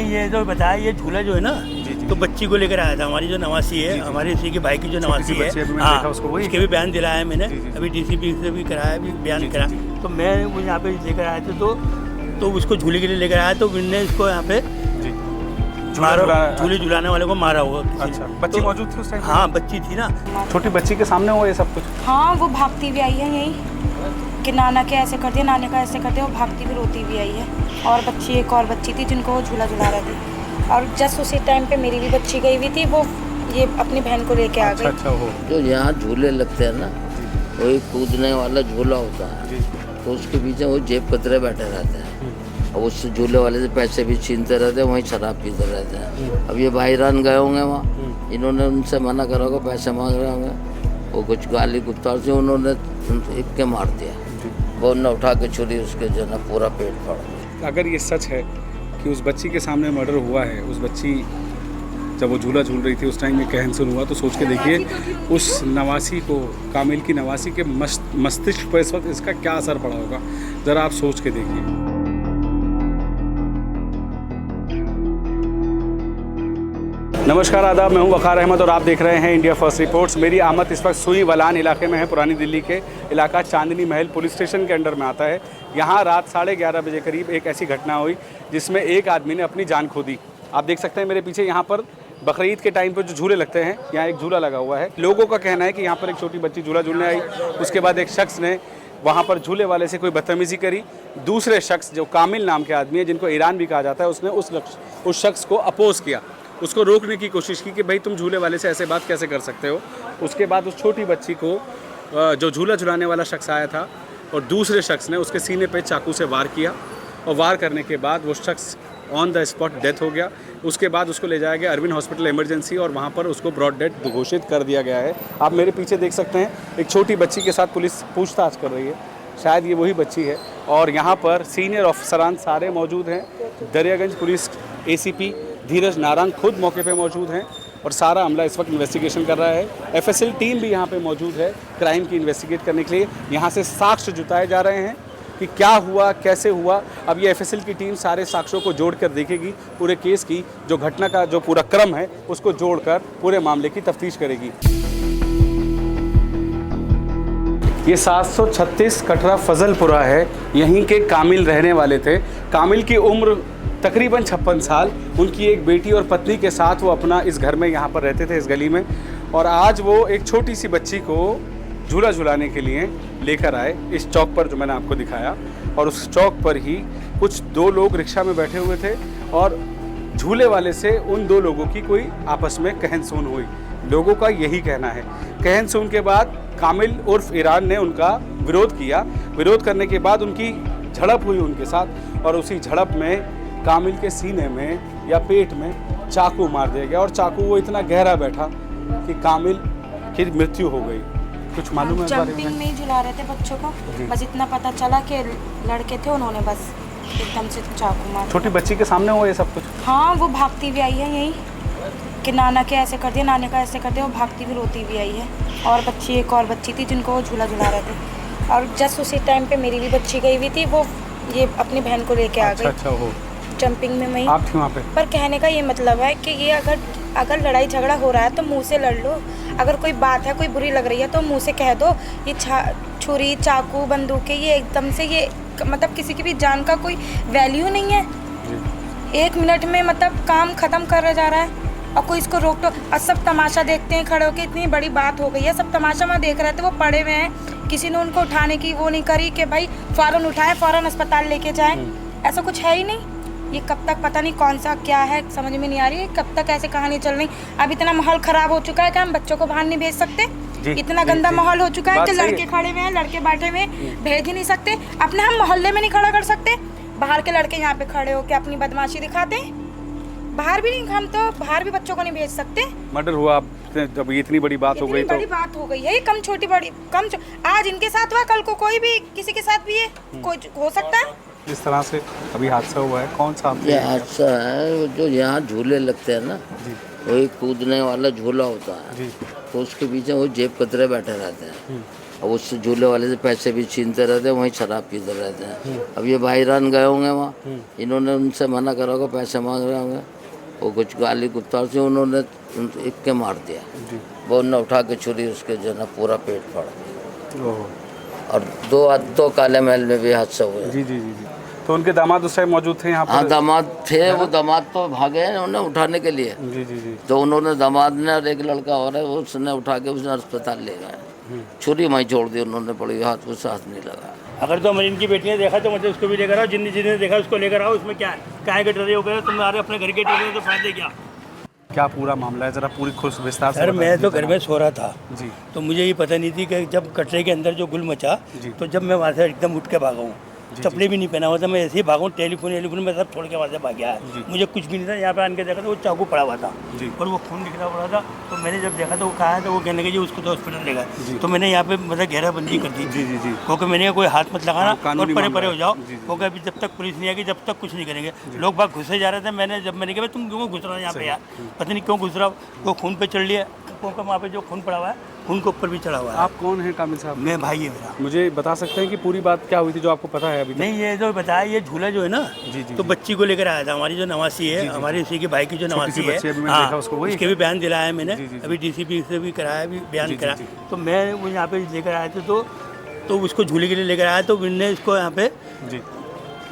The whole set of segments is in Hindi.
ये तो बताया, ये झूला जो है ना, तो बच्ची को लेकर आया था, हमारी जो नवासी है, हमारे इसी के भाई की जो नवासी है, हाँ, उसके भी बयान दिलाया मैंने, अभी डीसीपी से भी कराया, भी बयान करा। तो मैं वो यहाँ पे लेकर आया था, तो उसको झूले के लिए लेकर आया, तो उनने इसको यहाँ पे झूले झुलाने वाले को मारा हुआ। अच्छा, बच्ची मौजूद थी उस टाइम? हाँ, बच्ची थी ना। छोटी बच्ची के सामने हुआ ये सब कुछ? हाँ, वो भागती भी आई है यही कि नाना के ऐसे कर दिया, नाना का ऐसे कर दिया, वो भागती भी रोती भी आई है। और बच्ची, एक और बच्ची थी जिनको वो झूला झुला रहे थे, और जस्ट उसी टाइम पे मेरी भी बच्ची गई हुई थी, वो ये अपनी बहन को लेके आ गई। अच्छा, हो जो यहाँ झूले लगते हैं ना, वो एक कूदने वाला झूला होता है, तो उसके पीछे वो जेब कतरे बैठे रहते हैं, और उस झूले वाले से पैसे भी छीनते रहते हैं, वहीं शराब पीते रहते हैं। अब ये भाईरान गए होंगे वहाँ, इन्होंने उनसे मना करा होगा, पैसे मांग रहे होंगे, वो कुछ गाली गुप्तार से उन्होंने एक के मार दिया, वो न उठा के छुरी उसके जो ना पूरा पेट फाड़ दिया। अगर ये सच है कि उस बच्ची के सामने मर्डर हुआ है, उस बच्ची जब वो झूला झूल रही थी उस टाइम में कहन सुन हुआ, तो सोच के देखिए उस नवासी को, कामिल की नवासी के मस्तिष्क पर इस वक्त इसका क्या असर पड़ा होगा, ज़रा आप सोच के देखिए। नमस्कार, आदाब, मैं हूं वकार अहमद और आप देख रहे हैं इंडिया फर्स्ट रिपोर्ट्स। मेरी आमद इस वक्त सुई वलान इलाके में है, पुरानी दिल्ली के इलाका चांदनी महल पुलिस स्टेशन के अंडर में आता है। यहाँ रात 11:30 बजे करीब एक ऐसी घटना हुई जिसमें एक आदमी ने अपनी जान खो दी। आप देख सकते हैं मेरे पीछे, यहाँ पर बकरीद के टाइम पर जो झूले लगते हैं, यहाँ एक झूला लगा हुआ है। लोगों का कहना है कि यहाँ पर एक छोटी बच्ची झूला झूलने आई, उसके बाद एक शख्स ने वहाँ पर झूले वाले से कोई बदतमीज़ी करी। दूसरे शख्स जो कामिल नाम के आदमी है, जिनको ईरान भी कहा जाता है, उसने उस शख्स को अपोज किया, उसको रोकने की कोशिश की कि भाई तुम झूले वाले से ऐसे बात कैसे कर सकते हो। उसके बाद उस छोटी बच्ची को जो झूला झुलाने वाला शख्स आया था और दूसरे शख्स ने उसके सीने पे चाकू से वार किया, और वार करने के बाद वो शख्स ऑन द स्पॉट डेथ हो गया। उसके बाद उसको ले जाया गया अरविंद हॉस्पिटल इमरजेंसी, और वहाँ पर उसको ब्रॉड डेथ घोषित कर दिया गया है। आप मेरे पीछे देख सकते हैं, एक छोटी बच्ची के साथ पुलिस पूछताछ कर रही है, शायद ये वही बच्ची है। और यहाँ पर सीनियर ऑफिसरान सारे मौजूद हैं। दरियागंज पुलिस ACP धीरज नारायण खुद मौके पे मौजूद हैं, और सारा अमला इस वक्त इन्वेस्टिगेशन कर रहा है। FSL टीम भी यहाँ पे मौजूद है क्राइम की इन्वेस्टिगेट करने के लिए। यहाँ से साक्ष्य जुटाए जा रहे हैं कि क्या हुआ, कैसे हुआ। अब ये FSL की टीम सारे साक्ष्यों को जोड़कर देखेगी, पूरे केस की जो घटना का जो पूरा क्रम है उसको जोड़कर पूरे मामले की तफ्तीश करेगी। ये 736 कटरा फजलपुरा है, यहीं के कामिल रहने वाले थे। कामिल की उम्र तकरीबन 56 साल। उनकी एक बेटी और पत्नी के साथ वो अपना इस घर में यहाँ पर रहते थे, इस गली में। और आज वो एक छोटी सी बच्ची को झूला झुलाने के लिए लेकर आए इस चौक पर जो मैंने आपको दिखाया। और उस चौक पर ही कुछ 2 लोग रिक्शा में बैठे हुए थे, और झूले वाले से उन 2 लोगों की कोई आपस में कहनसुन हुई। लोगों का यही कहना है। कहनसुन के बाद कामिल उर्फ ईरान ने उनका विरोध किया। विरोध करने के बाद उनकी झड़प हुई उनके साथ, और उसी झड़प में कामिल के सीने में या पेट में चाकू मार दिया गया, और चाकू वो इतना गहरा बैठा कि कामिल की मृत्यु हो गई। कुछ मालूम है इस बारे में? जंपिंग में ही झुला रहे थे बच्चों को, बस इतना पता चला कि लड़के थे, उन्होंने बस एकदम से चाकू मार। छोटी बच्ची के सामने हुआ ये सब कुछ? हाँ, वो भागती भी आई है यही कि नाना के ऐसे कर दिया, नाना का ऐसे कर दिया, वो भागती भी रोती भी आई है। और बच्ची, एक और बच्ची थी जिनको वो झूला झुला रहे थे, और जस्ट उसी टाइम पे मेरी भी बच्ची गई हुई थी, वो ये अपनी बहन को लेके आ गई। अच्छा, हो जंपिंग में वहीं आप थी वहाँ पे? पर कहने का ये मतलब है कि ये अगर लड़ाई झगड़ा हो रहा है तो मुंह से लड़ लो। अगर कोई बात है, कोई बुरी लग रही है तो मुंह से कह दो। ये छुरी, चाकू, बंदूकें, ये एकदम से ये मतलब किसी की भी जान का कोई वैल्यू नहीं है। 1 मिनट में मतलब काम ख़त्म कर जा रहा है, और कोई इसको रोक दो। और सब तमाशा देखते हैं खड़े होकर, इतनी बड़ी बात हो गई है, सब तमाशा में देख रहे थे। वो पड़े हुए हैं, किसी ने उनको उठाने की वो नहीं करी कि भाई फ़ौरन उठाएं, फ़ौरन अस्पताल लेके जाएं। ऐसा कुछ है ही नहीं। ये कब तक, पता नहीं कौन सा क्या है, समझ में नहीं आ रही है कब तक ऐसे कहानी चल रही। अब इतना माहौल ख़राब हो चुका है कि हम बच्चों को बाहर नहीं भेज सकते। इतना गंदा माहौल हो चुका है कि लड़के खड़े हुए हैं, लड़के बैठे हुए हैं, भेज ही नहीं सकते। अपने हम मोहल्ले में नहीं खड़ा कर सकते, बाहर के लड़के यहाँ पे खड़े होकर अपनी बदमाशी दिखाते हैं। बाहर भी नहीं, हम तो बाहर भी बच्चों को नहीं भेज सकते। मर्डर हुआ जब इतनी बड़ी बात हो गई, तो बड़ी बात हो गई है। ये कम छोटी बड़ी कम आज इनके साथ हुआ, कल को कोई भी किसी के साथ भी है, कोई हो सकता है। इस तरह से अभी हादसा हुआ है, कौन सा ये हादसा है जो यहाँ झूले लगते हैं ना, वो एक कूदने वाला झूला होता है, तो उसके पीछे वो जेब कतरे बैठे रहते हैं और उस झूले वाले से पैसे भी छीनते रहते हैं, वहीं शराब पीते रहते हैं। अब ये भाईरान गए होंगे वहाँ, इन्होंने उनसे मना करा होगा, पैसे मांग रहे होंगे, वो कुछ गाली गुप्तार से उन्होंने एक के मार दिया। वो उन्होंने उठा के छुरी उसके जो ना पूरा पेट फाड़ दिया। और दो काले महल में भी हादसा हुआ। जी जी जी जी। तो उनके दामाद उस टाइम मौजूद थे यहाँ पर? हाँ, दामाद थे। वो दामाद तो भागे हैं उन्हें उठाने के लिए। जी जी जी। तो उन्होंने दामाद ने और एक लड़का और है उसने उठा के उसने अस्पताल ले गए। छुरी वहीं छोड़ दी उन्होंने, पड़ी हाथ को साथ नहीं लगा। अगर तो मरीन की बेटी ने देखा तो मतलब उसको भी लेकर आओ, जिन्होंने देखा उसको लेकर आओ। इसमें क्या है, काहे के डरे हो गए तुम्हारे अपने घर के डरे तो फायदे क्या? क्या पूरा मामला है, जरा पूरी खुश विस्तार से सर बताइए। मैं तो घर में सो रहा था जी तो मुझे ये पता नहीं थी कि जब कटरे के अंदर जो गुल मचा तो जब मैं वहाँ से एकदम उठ के भागा हूँ, चप्पलें भी नहीं पहना हुआ था, मैं ऐसे ही भागा हूँ। टेलीफोन में सब छोड़ के वहाँ से भाग गया है। मुझे कुछ भी नहीं था। यहाँ पे आने के देखा तो वो चाकू पड़ा हुआ था और वो खून दिख रहा था। तो मैंने जब देखा तो वो कहा है तो वो कहने लगे जी उसको तो हॉस्पिटल ले गए। तो मैंने यहाँ पे मतलब घेराबंदी कर दी जी जी जी। क्योंकि मैंने कोई हाथ मत लगाना और परे परे हो जाओ, जी, जी। क्योंकि अभी जब तक पुलिस नहीं आएगी जब तक कुछ नहीं करेंगे। लोग बाग घुसे जा रहे थे। मैंने कहा तुम क्यों घुस रहे हो यहाँ पे यार, पता नहीं क्यों घुस रहा हो। वो खून पे चढ़ लिया क्योंकि वहाँ पे जो खून पड़ा हुआ है खून के ऊपर भी चढ़ा हुआ है। आप कौन हैं कामिल साहब? मैं भाई है मेरा। मुझे बता सकते हैं कि पूरी बात क्या हुई थी जो आपको पता है अभी तक? नहीं, ये जो बताया ये झूला जो है ना जी, जी, तो जी। बच्ची को लेकर आया था। हमारी जो नवासी है, हमारे इसी के भाई की जो नवासी है, बच्ची अभी मैंने देखा उसको, वही उसके भी बयान दिलाया है मैंने। जी, जी, जी। अभी डीसीपी से भी कराया, भी बयान जी, जी, करा। जी। तो मैं वो यहाँ पे लेकर आए थे तो उसको झूले के लिए लेकर आया तो उनने इसको यहाँ पे जी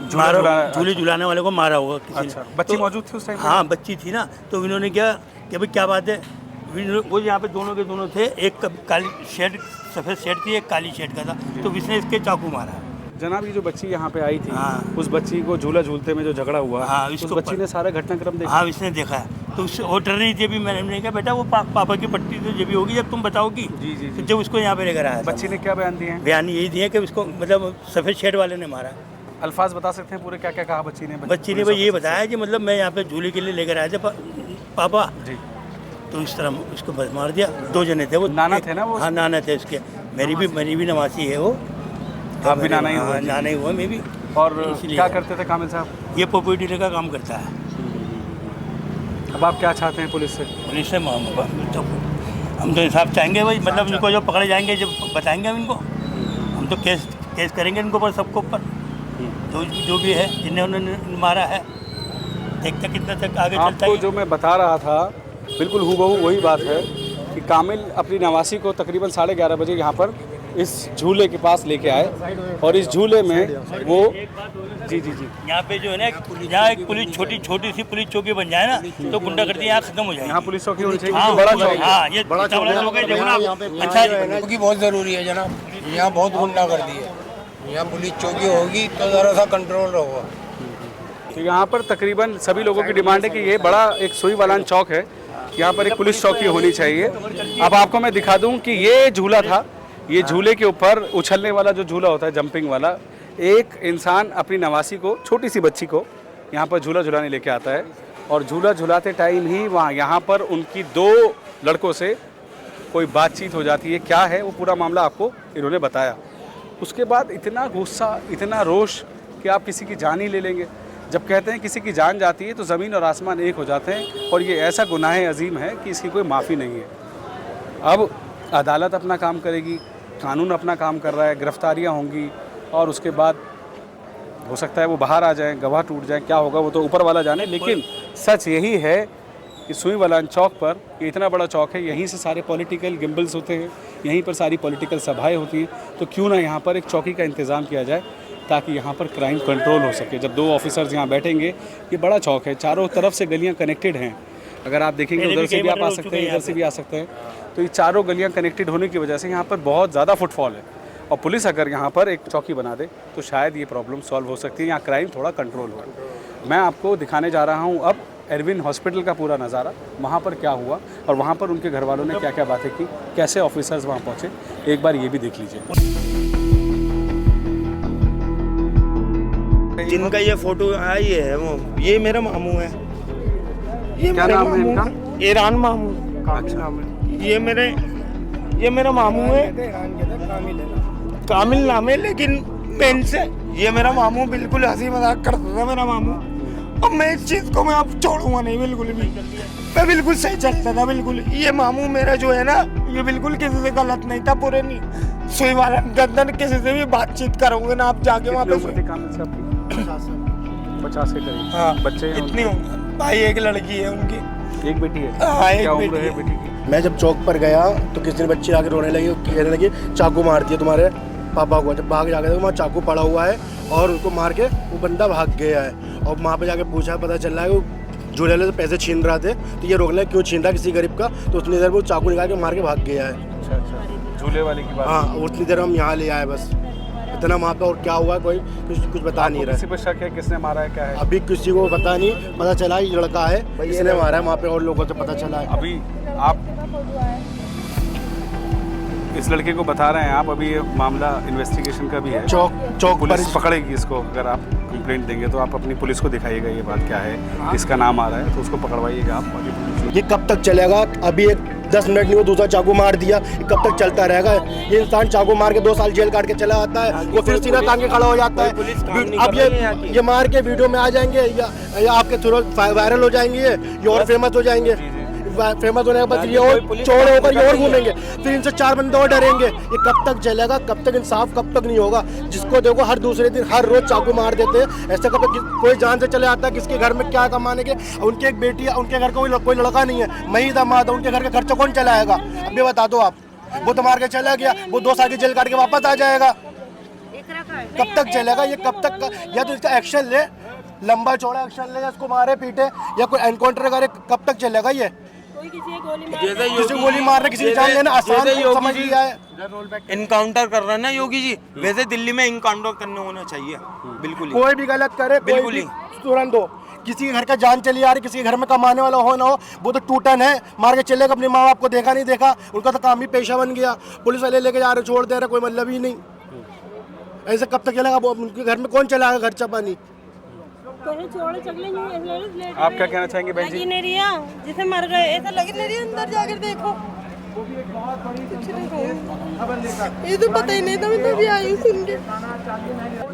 झूले झुलाने वाले को मारा होगा किसी अच्छा, ने। बच्ची तो- मौजूद थी उस टाइम? हाँ बच्ची थी ना। तो इन्होंने क्या कि भाई क्या बात है, वो यहाँ पे दोनों के दोनों थे। एक काली शर्ट सफ़ेद शर्ट थी, एक काली शर्ट का था। तो इसने इसके चाकू मारा। जनाब ये जो बच्ची यहाँ पे आई थी, हाँ। उस बच्ची को झूला झूलते में जो झगड़ा हुआ, हाँ, उस इसको बच्ची ने सारा घटनाक्रम देखा? हाँ इसने देखा है। तो उससे वो डर रही थी। अभी मैंने कहा बेटा वो पापा की पट्टी तो जब भी होगी जब तुम बताओगी। जी, जी, तो जी। जब उसको यहाँ पे लेकर आया था। बच्ची ने क्या बयान दिए हैं? बयान यही दिए कि उसको मतलब सफ़ेद शर्ट वाले ने मारा। अल्फाज बता सकते हैं पूरे क्या क्या कहा बच्ची ने? बच्ची ने भाई ये बताया कि मतलब मैं यहाँ पे झूले के लिए लेकर आया था पापा, जी। तो इस तरह उसको बस मार दिया। दो जने थे वो, नाना थे ना वो? हाँ नाना थे उसके। मेरी भी नवासी है वो। आप भी नाना ही हुए? हाँ, नाना ही हुआ मैं भी। और इसलिए क्या करते थे कामिल साहब? ये पॉपुलर डीलर का काम करता है। अब आप क्या चाहते हैं पुलिस से? पुलिस से हम तो इंसाफ चाहेंगे भाई। मतलब इनको जो पकड़े जाएंगे जब बताएंगे हम इनको, हम तो केस करेंगे इनको पर सबको ऊपर जो भी है जिन्हें उन्होंने मारा है। देखते कितना तक आगे चलता आपको है। जो मैं बता रहा था बिल्कुल हूबहू वही बात है कि कामिल अपनी नवासी को तकरीबन 11:30 बजे यहाँ पर इस झूले के पास लेके आए और इस झूले में वो जी जी जी यहाँ पे जो है ना यहाँ एक पुलिस छोटी सी पुलिस चौकी बन जाए ना तो गुंडागर्दी यहाँ खत्म हो जाएगी। यहाँ पुलिस चौकी होनी चाहिए। हाँ, बड़ा चौक है। हाँ, ये बड़ा चौक है। देखो ना अच्छा क्योंकि बहुत ज़रूरी है जनाब, यहाँ बहुत गुंडागर्दी है। यहाँ पुलिस चौकी होगी तो ज़रा सा कंट्रोल होगा। तो यहाँ पर तकरीबन सभी लोगों की डिमांड है कि ये बड़ा एक सुई वालान चौक है, यहाँ पर एक पुलिस चौकी होनी चाहिए। अब आपको मैं दिखा दूँ कि ये झूला था, ये झूले के ऊपर उछलने वाला जो झूला होता है जंपिंग वाला, एक इंसान अपनी नवासी को, छोटी सी बच्ची को यहाँ पर झूला झुलाने लेके आता है और झूला झुलाते टाइम ही यहाँ पर उनकी दो लड़कों से कोई बातचीत हो जाती है। क्या है वो पूरा मामला आपको इन्होंने बताया। उसके बाद इतना गुस्सा, इतना रोष कि आप किसी की जान ही ले लेंगे। जब कहते हैं किसी की जान जाती है तो ज़मीन और आसमान एक हो जाते हैं और ये ऐसा गुनाह अजीम है कि इसकी कोई माफ़ी नहीं है। अब अदालत अपना काम करेगी, कानून अपना काम कर रहा है, गिरफ्तारियां होंगी और उसके बाद हो सकता है वो बाहर आ जाएं, गवाह टूट जाएं, क्या होगा वो तो ऊपर वाला जाने। लेकिन सच यही है कि सुई वालान चौक पर, ये इतना बड़ा चौक है, यहीं से सारे पॉलिटिकल गिम्बल्स होते हैं, यहीं पर सारी पॉलिटिकल सभाएं होती हैं। तो क्यों ना यहाँ पर एक चौकी का इंतज़ाम किया जाए ताकि यहाँ पर क्राइम कंट्रोल हो सके। जब दो ऑफिसर्स यहाँ बैठेंगे, ये बड़ा चौक है, चारों तरफ से गलियाँ कनेक्टेड हैं। अगर आप देखेंगे उधर से भी आप आ सकते हैं, इधर से भी आ सकते हैं। तो ये चारों गलियाँ कनेक्टेड होने की वजह से यहाँ पर बहुत ज़्यादा फुटफॉल है और पुलिस अगर यहाँ पर एक चौकी बना दे तो शायद ये प्रॉब्लम सॉल्व हो सकती है, यहाँ क्राइम थोड़ा कंट्रोल हो। मैं आपको दिखाने जा रहा हूँ अब एरविन हॉस्पिटल का पूरा नज़ारा, वहाँ पर क्या हुआ और वहाँ पर उनके घर वालों ने क्या क्या बातें की, कैसे ऑफिसर्स वहाँ पहुँचे, एक बार ये भी देख लीजिए। जिनका ये फोटो आई है वो ये मेरा मामू है। ये क्या मेरे नाम है मामू इनका? हैं। ईरान मामू कामिल नाम है। ये मेरा मामू है, कामिल नाम है। लेकिन मैं इनसे, ये मेरा मामू बिल्कुल हंसी मजाक करता था मेरा मामू। अब मैं इस चीज को मैं अब छोड़ूंगा नहीं बिल्कुल भी। मैं बिल्कुल सही चलता था बिल्कुल। ये मामू मेरा जो है ना, ये बिल्कुल किसी से गलत नहीं था, पूरे नहीं सुई वाला के अंदर किसी से भी बातचीत करोगे ना आप जाके वहाँ पे। 50 के करीब। हाँ, बच्चे इतनी होंगे भाई, एक लड़की है उनकी। एक बेटी है। हाँ, एक क्या उम्र बेटी है है। बेटी की? मैं जब चौक पर गया तो किसी ने बच्ची आके रोने लगी, कहने लगी चाकू मार दिया तुम्हारे पापा को। जब भाग जाके देखो वहाँ चाकू पड़ा हुआ है और उसको मार के वो बंदा भाग गया है। और वहाँ पे जाके पूछा, पता चल रहा है वो झूले वाले से पैसे छीन रहे थे, तो ये रोक लिया क्यों छीन रहा किसी गरीब का, तो उतनी देर में वो चाकू निकाल के मार के भाग गया है। अच्छा, झूले वाले की बात। हाँ, उतनी देर हम यहाँ ले आए बस, इतना वहाँ पे। और क्या हुआ कोई कुछ बता नहीं रहा। किसी पर शक है, किसने मारा है, क्या है? अभी किसी को पता नहीं, पता चला ये लड़का है, इसने मारा है। वहाँ पे और लोगों से पता चला है। अभी आप इस लड़के को बता रहे हैं आप, अभी ये मामला इन्वेस्टिगेशन का भी है। चौक पुलिस पर पकड़ेगी इसको। अगर आप कंप्लेंट देंगे तो आप अपनी पुलिस को दिखाइएगा ये बात क्या है, किसका नाम आ रहा है, तो उसको पकड़वाइएगा आप। ये कब तक चलेगा? अभी एक 10 मिनट नहीं वो दूसरा चाकू मार दिया, ये कब तक चलता रहेगा? ये इंसान चाकू मार के 2 साल जेल काट के चला आता है, वो फिर सीना तान के खड़ा हो जाता है। अब ये मार के वीडियो में आ जाएंगे या आपके थ्रू वायरल हो जाएंगे, ये और फेमस हो जाएंगे। फेमस होने के बाद ये और चौड़े होकर ये और घूमेंगे, फिर इनसे 4 बंदे और डरेंगे। ये कब तक चलेगा? कब तक इंसाफ कब तक नहीं होगा? जिसको देखो हर दूसरे दिन हर रोज चाकू मार देते हैं। ऐसा कब कोई जान से चले आता है किसके घर में क्या कमाने के। उनकी एक बेटी है, उनके घर का कोई लड़का नहीं है, मैं ही दामाद हूं, उनके घर का खर्चा कौन चलाएगा? अब ये बता दो आप। वो तो मार के चला गया, वो 2 साल की जेल काट के वापस आ जाएगा। कब तक चलेगा ये? कब तक? या तो इसका एक्शन ले, लंबा चौड़ा एक्शन ले, इसको मारे पीटे या कोई एनकाउंटर करे। कब तक चलेगा ये? किसी को गोली मारना, किसी की जान लेना आसान समझ लिया है। इनकाउंटर कर रहे हैं ना योगी जी, वैसे दिल्ली में इनकाउंटर करने होना चाहिए बिल्कुल। कोई भी गलत करे बिल्कुल ही तुरंत दो। किसी के घर का जान चली आ रही, किसी के घर में कमाने वाला हो ना हो, वो तो टूटन है, मार के चलेगा। अपने माँ बाप को देखा नहीं देखा, उनका तो काम ही पेशा बन गया। पुलिस वाले लेके जा रहे, छोड़ दे रहे, कोई मतलब ही नहीं। ऐसे कब तक चलेगा? उनके घर में कौन चलाएगा खर्चा पानी? आप क्या कहना चाहेंगे बहन जी? नहीं रिया जिसे मर गए, ऐसा लग नहीं रही। अंदर जाकर देखो, ये तो पता ही नहीं था। मैं तो अभी आई हूँ सुन के।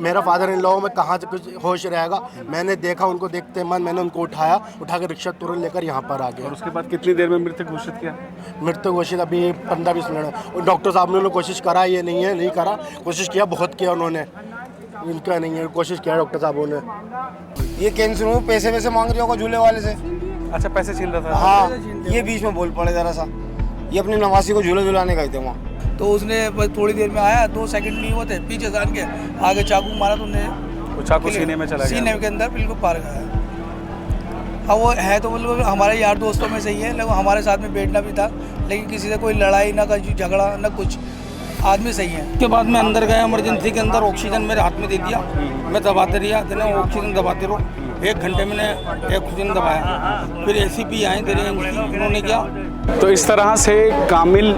मेरा फादर इन लॉ में कहाँ से कुछ होश रहेगा? मैंने देखा, उनको देखते मन मैंने उनको उठाया, उठा के रिक्शा तुरंत लेकर यहाँ पर आ गया। और उसके बाद कितनी देर में मृत्यु घोषित किया? मृत्यु घोषित अभी 15-20 मिनट। और डॉक्टर साहब ने कोशिश करा, ये नहीं है, नहीं करा, कोशिश किया, बहुत किया उन्होंने, इनका नहीं है, कोशिश किया डॉक्टर साहबों ने। ये कैंसर हो, पैसे वैसे मांग रही होगा झूले वाले से। अच्छा, पैसे छीन रहा था। हाँ, ये बीच में बोल पड़े जरा सा। ये अपने नवासी को झूले झुलाने गए थे वहाँ। तो उसने बस थोड़ी देर में आया, 2 सेकंड नहीं हुए थे, पीछे जान के आगे चाकू मारा, तो उन्हें चाकू सीने में चला गया, सीने के अंदर बिल्कुल पार गया। अब वो है तो मतलब हमारे यार दोस्तों में सही है, लेकिन हमारे साथ में बैठना भी था, लेकिन किसी से कोई लड़ाई ना, कोई झगड़ा ना कुछ, आदमी सही है। उसके बाद मैं अंदर गया, इमरजेंसी के अंदर ऑक्सीजन मेरे हाथ में दे दिया, मैं दबाते रहा, इतने ऑक्सीजन दबाते रहो। 1 घंटे मैंने ऑक्सीजन दबाया, फिर ACP आए तेरे, उन्होंने क्या। तो इस तरह से कामिल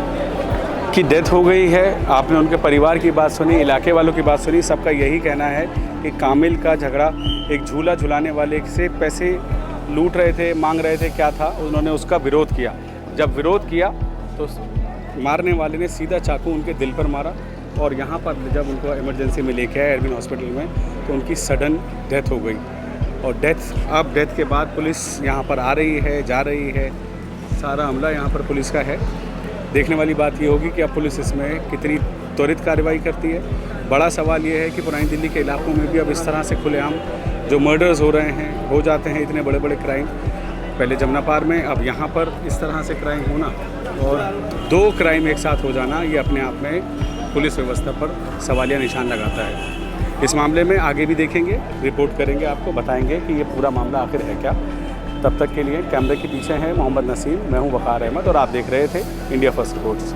की डेथ हो गई है। आपने उनके परिवार की बात सुनी, इलाके वालों की बात सुनी। सबका यही कहना है कि कामिल का झगड़ा एक झूला झुलाने वाले से पैसे लूट रहे थे, मांग रहे थे, क्या था, उन्होंने उसका विरोध किया। जब विरोध किया तो मारने वाले ने सीधा चाकू उनके दिल पर मारा, और यहाँ पर जब उनको इमरजेंसी में लेके आए एरविन हॉस्पिटल में, तो उनकी सडन डेथ हो गई। और डेथ के बाद पुलिस यहाँ पर आ रही है, जा रही है, सारा हमला यहाँ पर पुलिस का है। देखने वाली बात ये होगी कि अब पुलिस इसमें कितनी त्वरित कार्रवाई करती है। बड़ा सवाल ये है कि पुरानी दिल्ली के इलाकों में भी अब इस तरह से खुलेआम जो मर्डर्स हो रहे हैं, हो जाते हैं इतने बड़े बड़े क्राइम, पहले जमुना पार में, अब यहाँ पर इस तरह से क्राइम होना और 2 क्राइम एक साथ हो जाना, ये अपने आप में पुलिस व्यवस्था पर सवालिया निशान लगाता है। इस मामले में आगे भी देखेंगे, रिपोर्ट करेंगे, आपको बताएंगे कि ये पूरा मामला आखिर है क्या। तब तक के लिए कैमरे के पीछे हैं मोहम्मद नसीम, मैं हूं वकार अहमद और आप देख रहे थे इंडिया फर्स्ट रिपोर्ट्स।